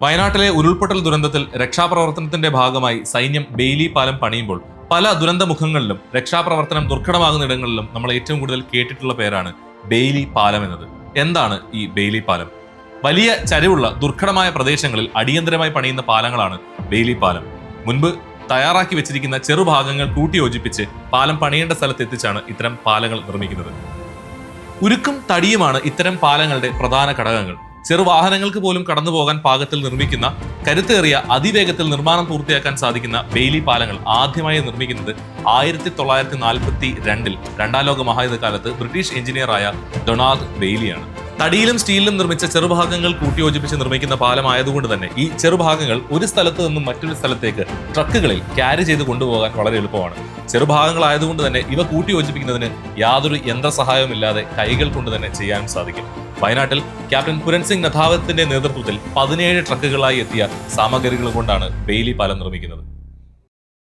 വയനാട്ടിലെ ഉരുൾപൊട്ടൽ ദുരന്തത്തിൽ രക്ഷാപ്രവർത്തനത്തിന്റെ ഭാഗമായി സൈന്യം ബെയിലി പാലം പണിയുമ്പോൾ പല ദുരന്ത മുഖങ്ങളിലും രക്ഷാപ്രവർത്തനം ദുർഘടമാകുന്ന ഇടങ്ങളിലും നമ്മൾ ഏറ്റവും കൂടുതൽ കേട്ടിട്ടുള്ള പേരാണ് ബെയിലി പാലം എന്നത്. എന്താണ് ഈ ബെയിലി പാലം? വലിയ ചരിവുള്ള ദുർഘടമായ പ്രദേശങ്ങളിൽ അടിയന്തരമായി പണിയുന്ന പാലങ്ങളാണ് ബെയിലി പാലം. മുൻപ് തയ്യാറാക്കി വെച്ചിരിക്കുന്ന ചെറുഭാഗങ്ങൾ കൂട്ടിയോജിപ്പിച്ച് പാലം പണിയേണ്ട സ്ഥലത്ത് എത്തിച്ചാണ് ഇത്തരം പാലങ്ങൾ നിർമ്മിക്കുന്നത്. ഉരുക്കും തടിയുമാണ് ഇത്തരം പാലങ്ങളുടെ പ്രധാന ഘടകങ്ങൾ. ചെറുവാഹനങ്ങൾക്ക് പോലും കടന്നു പോകാൻ പാകത്തിൽ നിർമ്മിക്കുന്ന കരുത്തേറിയ അതിവേഗത്തിൽ നിർമ്മാണം പൂർത്തിയാക്കാൻ സാധിക്കുന്ന ബെയിലി പാലങ്ങൾ ആദ്യമായി നിർമ്മിക്കുന്നത് 1942 രണ്ടാം ലോക മഹായുദ്ധകാലത്ത് ബ്രിട്ടീഷ് എഞ്ചിനീയറായ ഡൊണാൾഡ് ബെയിലിയാണ്. തടിയിലും സ്റ്റീലിലും നിർമ്മിച്ച ചെറുഭാഗങ്ങൾ കൂട്ടിയോജിപ്പിച്ച് നിർമ്മിക്കുന്ന പാലമായതുകൊണ്ട് തന്നെ ഈ ചെറുഭാഗങ്ങൾ ഒരു സ്ഥലത്ത് നിന്നും മറ്റൊരു സ്ഥലത്തേക്ക് ട്രക്കുകളിൽ ക്യാരി ചെയ്ത് കൊണ്ടുപോകാൻ വളരെ എളുപ്പമാണ്. ചെറുഭാഗങ്ങളായതുകൊണ്ട് തന്നെ ഇവ കൂട്ടിയോജിപ്പിക്കുന്നതിന് യാതൊരു യന്ത്രസഹായവും ഇല്ലാതെ കൈകൾ കൊണ്ട് തന്നെ ചെയ്യാനും സാധിക്കും. വയനാട്ടിൽ ക്യാപ്റ്റൻ പുരൻ സിംഗ് നഥാവത്തിന്റെ നേതൃത്വത്തിൽ 17 ട്രക്കുകളായി എത്തിയ സാമഗ്രികൾ കൊണ്ടാണ് ബെയിലി പാലം നിർമ്മിക്കുന്നത്.